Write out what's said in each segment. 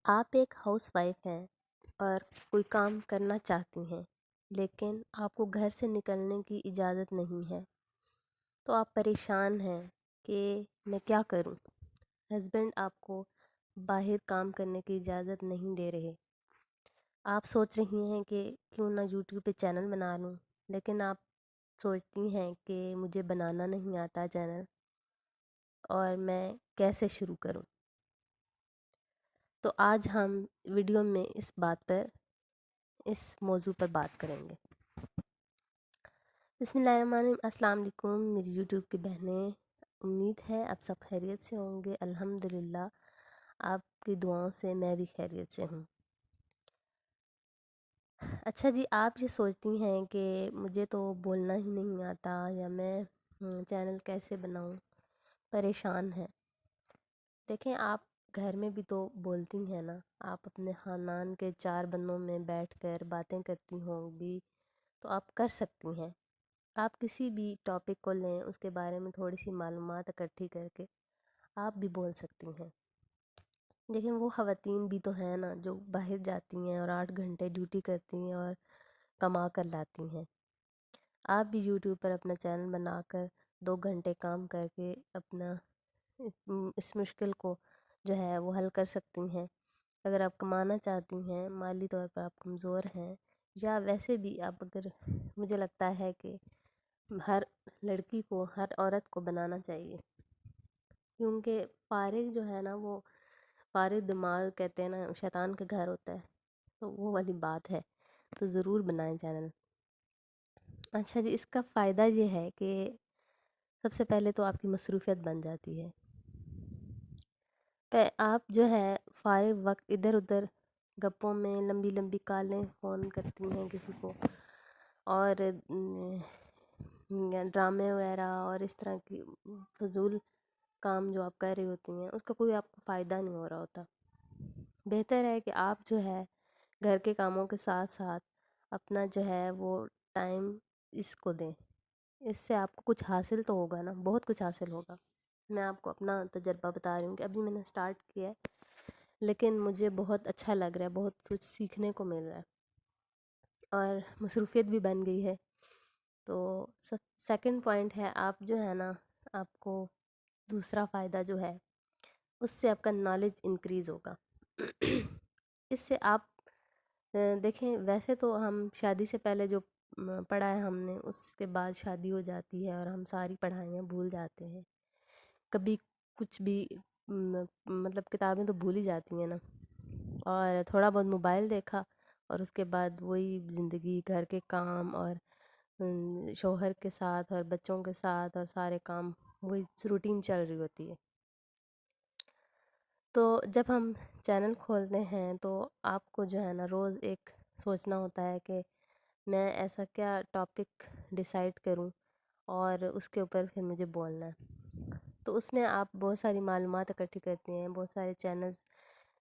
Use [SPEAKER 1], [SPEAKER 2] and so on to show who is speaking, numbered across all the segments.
[SPEAKER 1] آپ ایک house wife ہیں اور کوئی کام کرنا چاہتی ہیں لیکن آپ کو گھر سے نکلنے کی اجازت نہیں ہے، تو آپ پریشان ہیں کہ میں کیا کروں۔ ہسبینڈ آپ کو باہر کام کرنے کی اجازت نہیں دے رہے۔ آپ سوچ رہی ہیں کہ کیوں نہ یوٹیوب پہ چینل بنا لوں، لیکن آپ سوچتی ہیں کہ مجھے بنانا نہیں آتا چینل اور میں کیسے شروع کروں۔ تو آج ہم ویڈیو میں اس موضوع پر بات کریں گے۔ بسم اللہ الرحمن الرحیم۔ السلام علیکم میری یوٹیوب کی بہنیں، امید ہے آپ سب خیریت سے ہوں گے۔ الحمدللہ آپ کی دعاؤں سے میں بھی خیریت سے ہوں۔ اچھا جی، آپ یہ سوچتی ہیں کہ مجھے تو بولنا ہی نہیں آتا یا میں چینل کیسے بناؤں، پریشان ہیں۔ دیکھیں، آپ گھر میں بھی تو بولتی ہیں نا، آپ اپنے خاندان کے 4 بندوں میں بیٹھ کر باتیں کرتی ہوں گی تو آپ کر سکتی ہیں۔ آپ کسی بھی ٹاپک کو لیں، اس کے بارے میں تھوڑی سی معلومات اکٹھی کر کے آپ بھی بول سکتی ہیں۔ لیکن وہ خواتین بھی تو ہیں نا جو باہر جاتی ہیں اور 8 گھنٹے ڈیوٹی کرتی ہیں اور کما کر لاتی ہیں۔ آپ بھی یوٹیوب پر اپنا چینل بنا کر 2 گھنٹے کام کر کے اپنا اس مشکل کو جو ہے وہ حل کر سکتی ہیں۔ اگر آپ کمانا چاہتی ہیں، مالی طور پر آپ کمزور ہیں، یا ویسے بھی اگر مجھے لگتا ہے کہ ہر لڑکی کو، ہر عورت کو بنانا چاہیے، کیونکہ فارغ جو ہے نا، وہ فارغ دماغ کہتے ہیں نا شیطان کا گھر ہوتا ہے، تو وہ والی بات ہے، تو ضرور بنائیں چینل۔ اچھا جی، اس کا فائدہ یہ ہے کہ سب سے پہلے تو آپ کی مصروفیت بن جاتی ہے۔ آپ جو ہے فارغ وقت ادھر ادھر گپوں میں لمبی لمبی کالیں فون کرتی ہیں کسی کو، اور ڈرامے وغیرہ اور اس طرح کی فضول کام جو آپ کر رہی ہوتی ہیں، اس کا کوئی آپ کو فائدہ نہیں ہو رہا ہوتا۔ بہتر ہے کہ آپ جو ہے گھر کے کاموں کے ساتھ ساتھ اپنا جو ہے وہ ٹائم اس کو دیں۔ اس سے آپ کو کچھ حاصل تو ہوگا نا، بہت کچھ حاصل ہوگا۔ میں آپ کو اپنا تجربہ بتا رہی ہوں کہ ابھی میں نے سٹارٹ کیا ہے، لیکن مجھے بہت اچھا لگ رہا ہے، بہت کچھ سیکھنے کو مل رہا ہے اور مصروفیت بھی بن گئی ہے۔ تو سیکنڈ پوائنٹ ہے، آپ جو ہے نا، آپ کو دوسرا فائدہ جو ہے اس سے آپ کا نالج انکریز ہوگا۔ اس سے آپ دیکھیں، ویسے تو ہم شادی سے پہلے جو پڑھا ہے ہم نے، اس کے بعد شادی ہو جاتی ہے اور ہم ساری پڑھائیاں بھول جاتے ہیں۔ کبھی کچھ بھی مطلب کتابیں تو بھول ہی جاتی ہیں نا، اور تھوڑا بہت موبائل دیکھا اور اس کے بعد وہی زندگی، گھر کے کام اور شوہر کے ساتھ اور بچوں کے ساتھ اور سارے کام، وہی روٹین چل رہی ہوتی ہے۔ تو جب ہم چینل کھولتے ہیں تو آپ کو جو ہے نا روز ایک سوچنا ہوتا ہے کہ میں ایسا کیا ٹاپک ڈیسائیڈ کروں اور اس کے اوپر پھر مجھے بولنا ہے۔ تو اس میں آپ بہت ساری معلومات اکٹھی کرتی ہیں، بہت سارے چینلز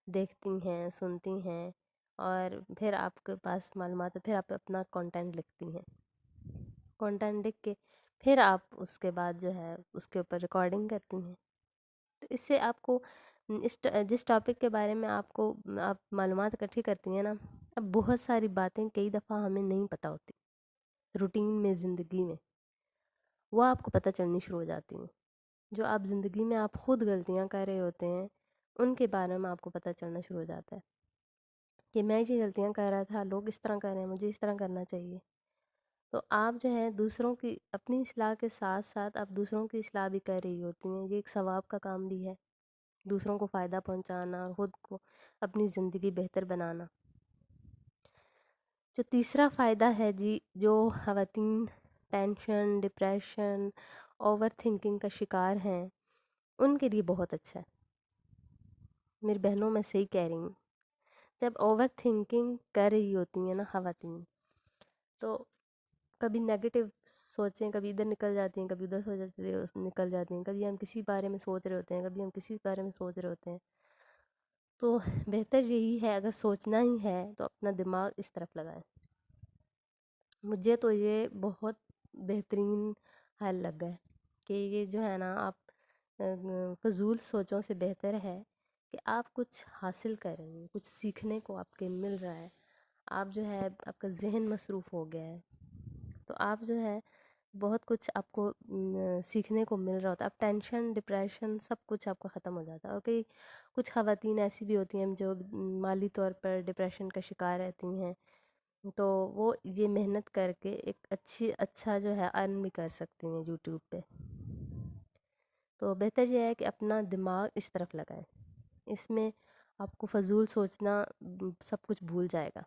[SPEAKER 1] دیکھتی ہیں، سنتی ہیں، اور پھر آپ کے پاس معلومات ہے، پھر آپ اپنا کنٹینٹ لکھتی ہیں۔ کنٹینٹ لکھ کے پھر آپ اس کے بعد جو ہے اس کے اوپر ریکارڈنگ کرتی ہیں۔ تو اس سے آپ کو جس ٹاپک کے بارے میں آپ معلومات اکٹھی کرتی ہیں نا، اب بہت ساری باتیں کئی دفعہ ہمیں نہیں پتہ ہوتی روٹین میں، زندگی میں، وہ آپ کو پتہ چلنی شروع ہو جاتی ہیں۔ جو آپ زندگی میں آپ خود غلطیاں کر رہے ہوتے ہیں، ان کے بارے میں آپ کو پتہ چلنا شروع ہو جاتا ہے کہ میں یہ غلطیاں کر رہا تھا، لوگ اس طرح کر رہے ہیں، مجھے اس طرح کرنا چاہیے۔ تو آپ جو ہے دوسروں کی، اپنی اصلاح کے ساتھ ساتھ آپ دوسروں کی اصلاح بھی کر رہی ہوتی ہیں۔ یہ ایک ثواب کا کام بھی ہے، دوسروں کو فائدہ پہنچانا اور خود کو، اپنی زندگی بہتر بنانا۔ جو تیسرا فائدہ ہے جی، جو خواتین ٹینشن، ڈپریشن، اوور تھنکنگ کا شکار ہیں، ان کے لیے بہت اچھا ہے۔ میری بہنوں میں صحیح کہہ رہی ہوں، جب اوور تھنکنگ کر رہی ہوتی ہیں نا خواتین، تو کبھی نیگیٹو سوچیں، کبھی ادھر نکل جاتی ہیں، کبھی ادھر نکل جاتی ہیں، کبھی ہم کسی بارے میں سوچ رہے ہوتے ہیں، کبھی ہم کسی بارے میں سوچ رہے ہوتے ہیں۔ تو بہتر یہی ہے، اگر سوچنا ہی ہے تو اپنا دماغ اس طرف لگائیں۔ مجھے تو یہ بہت بہترین حل لگا ہے کہ یہ جو ہے نا، آپ فضول سوچوں سے بہتر ہے کہ آپ کچھ حاصل کر رہے ہیں، کچھ سیکھنے کو آپ کے مل رہا ہے، آپ جو ہے آپ کا ذہن مصروف ہو گیا ہے، تو آپ جو ہے بہت کچھ آپ کو سیکھنے کو مل رہا ہوتا ہے، اب ٹینشن ڈپریشن سب کچھ آپ کا ختم ہو جاتا ہے۔ اور کچھ خواتین ایسی بھی ہوتی ہیں جو مالی طور پر ڈپریشن کا شکار رہتی ہیں، تو وہ یہ محنت کر کے ایک اچھا جو ہے ارن بھی کر سکتی ہیں یوٹیوب پہ۔ تو بہتر یہ ہے کہ اپنا دماغ اس طرف لگائیں، اس میں آپ کو فضول سوچنا سب کچھ بھول جائے گا،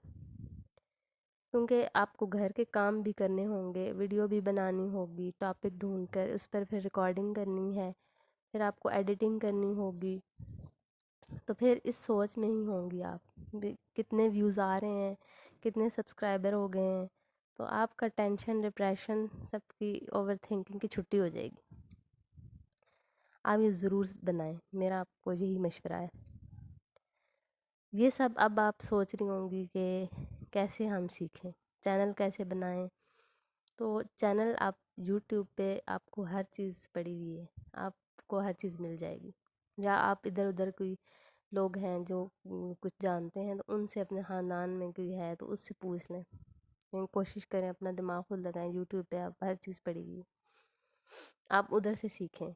[SPEAKER 1] کیونکہ آپ کو گھر کے کام بھی کرنے ہوں گے، ویڈیو بھی بنانی ہوگی، ٹاپک ڈھونڈ کر اس پر پھر ریکارڈنگ کرنی ہے، پھر آپ کو ایڈیٹنگ کرنی ہوگی، تو پھر اس سوچ میں ہی ہوں گی آپ کتنے ویوز آ رہے ہیں، کتنے سبسکرائبر ہو گئے ہیں، تو آپ کا ٹینشن ڈپریشن سب کی اوور تھنکنگ کی چھٹی ہو جائے گی۔ آپ یہ ضرور بنائیں، میرا آپ کو یہی مشورہ ہے۔ یہ سب اب آپ سوچ رہی ہوں گی کہ کیسے ہم سیکھیں، چینل کیسے بنائیں، تو چینل آپ یوٹیوب پہ آپ کو ہر چیز پڑی ہوئی ہے، آپ کو ہر چیز مل جائے گی، یا آپ ادھر ادھر کوئی لوگ ہیں جو کچھ جانتے ہیں تو ان سے اپنے خاندان میں کوئی ہے تو اس سے پوچھ لیں، لیکن کوشش کریں اپنا دماغ خود لگائیں، یوٹیوب پہ آپ ہر چیز پڑی ہوئی ہے، آپ ادھر سے سیکھیں،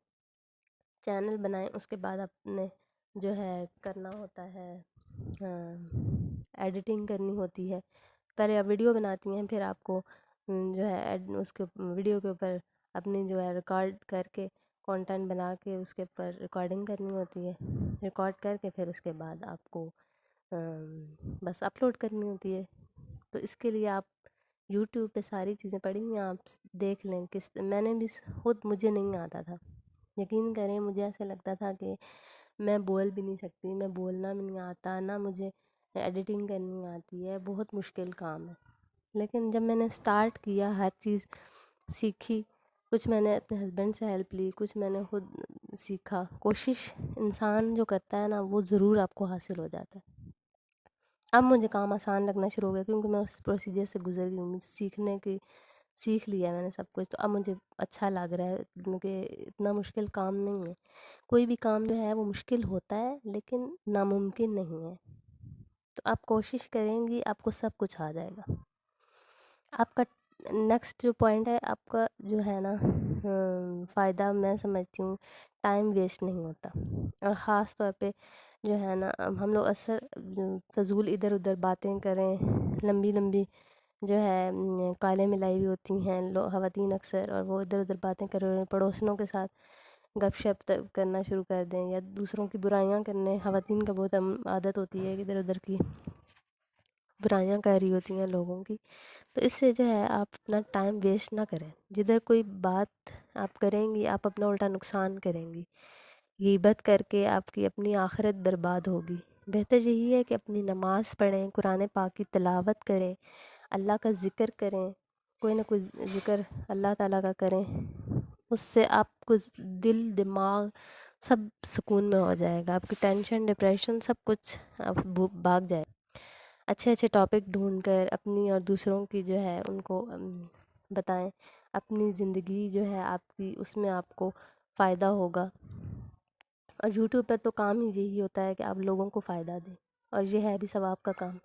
[SPEAKER 1] چینل بنائیں، اس کے بعد آپ نے جو ہے کرنا ہوتا ہے ایڈیٹنگ کرنی ہوتی ہے، پہلے آپ ویڈیو بناتی ہیں، پھر آپ کو جو ہے اس کے ویڈیو کے اوپر اپنی جو ہے ریکارڈ کر کے کانٹینٹ بنا کے اس کے اوپر ریکارڈنگ کرنی ہوتی ہے، ریکارڈ کر کے پھر اس کے بعد آپ کو بس اپلوڈ کرنی ہوتی ہے۔ تو اس کے لیے آپ یوٹیوب پہ ساری چیزیں پڑھی ہیں، آپ دیکھ لیں، میں نے بھی خود مجھے نہیں آتا تھا، یقین کریں مجھے ایسا لگتا تھا کہ میں بول بھی نہیں سکتی، میں بولنا بھی نہیں آتا، نہ مجھے ایڈیٹنگ کرنی آتی ہے، بہت مشکل کام ہے، لیکن جب میں نے سٹارٹ کیا، ہر چیز سیکھی، کچھ میں نے اپنے ہسبینڈ سے ہیلپ لی، کچھ میں نے خود سیکھا، کوشش انسان جو کرتا ہے نا وہ ضرور آپ کو حاصل ہو جاتا ہے۔ اب مجھے کام آسان لگنا شروع ہو گیا، کیونکہ میں اس پروسیجر سے گزر گئی ہوں، مجھے سیکھ لیا ہے میں نے سب کچھ، تو اب مجھے اچھا لگ رہا ہے، کیونکہ اتنا مشکل کام نہیں ہے، کوئی بھی کام جو ہے وہ مشکل ہوتا ہے لیکن ناممکن نہیں ہے، تو آپ کوشش کریں گی آپ کو سب کچھ آ جائے گا۔ آپ کا نیکسٹ جو پوائنٹ ہے، آپ کا جو ہے نا فائدہ میں سمجھتی ہوں ٹائم ویسٹ نہیں ہوتا، اور خاص طور پہ جو ہے نا ہم لوگ اکثر فضول ادھر ادھر باتیں کریں، لمبی لمبی جو ہے کالیں ملائی ہوئی ہوتی ہیں خواتین اکثر، اور وہ ادھر ادھر باتیں کر رہے ہیں، پڑوسنوں کے ساتھ گپ شپ کرنا شروع کر دیں، یا دوسروں کی برائیاں کرنے، خواتین کا بہت عادت ہوتی ہے کہ ادھر ادھر کی برائیاں کر رہی ہوتی ہیں لوگوں کی، تو اس سے جو ہے آپ اپنا ٹائم ویسٹ نہ کریں، جدھر کوئی بات آپ کریں گی آپ اپنا الٹا نقصان کریں گی، غیبت کر کے آپ کی اپنی آخرت برباد ہوگی۔ بہتر یہی ہے کہ اپنی نماز پڑھیں، قرآن پاک کی تلاوت کریں، اللہ کا ذکر کریں، کوئی نہ کوئی ذکر اللہ تعالیٰ کا کریں، اس سے آپ کو دل دماغ سب سکون میں ہو جائے گا، آپ کی ٹینشن ڈپریشن سب کچھ آپ بھاگ جائے گا۔ اچھے اچھے ٹاپک ڈھونڈ کر اپنی اور دوسروں کی جو ہے ان کو بتائیں، اپنی زندگی جو ہے آپ کی اس میں آپ کو فائدہ ہوگا، اور یوٹیوب پر تو کام ہی یہی ہوتا ہے کہ آپ لوگوں کو فائدہ دیں، اور یہ ہے بھی ثواب کا کام،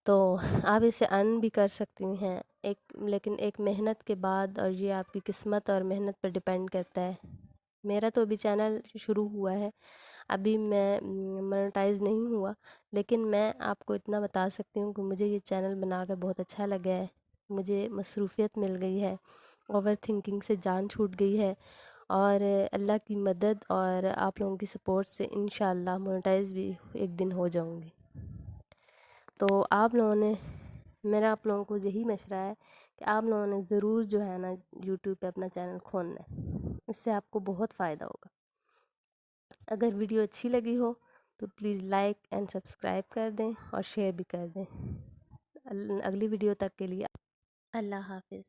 [SPEAKER 1] تو آپ اسے ارن بھی کر سکتی ہیں، لیکن ایک محنت کے بعد، اور یہ آپ کی قسمت اور محنت پر ڈیپینڈ کرتا ہے۔ میرا تو ابھی چینل شروع ہوا ہے، ابھی میں مونیٹائز نہیں ہوا، لیکن میں آپ کو اتنا بتا سکتی ہوں کہ مجھے یہ چینل بنا کر بہت اچھا لگا ہے، مجھے مصروفیت مل گئی ہے، اوور تھنکنگ سے جان چھوٹ گئی ہے، اور اللہ کی مدد اور آپ لوگوں کی سپورٹ سے انشاءاللہ مونیٹائز بھی ایک دن ہو جاؤں گی۔ تو آپ لوگوں نے میرا آپ لوگوں کو یہی مشورہ ہے کہ آپ لوگوں نے ضرور جو ہے نا یوٹیوب پہ اپنا چینل کھولنا ہے، اس سے آپ کو بہت فائدہ ہوگا۔ اگر ویڈیو اچھی لگی ہو تو پلیز لائک اینڈ سبسکرائب کر دیں اور شیئر بھی کر دیں۔ اگلی ویڈیو تک کے لیے اللہ حافظ۔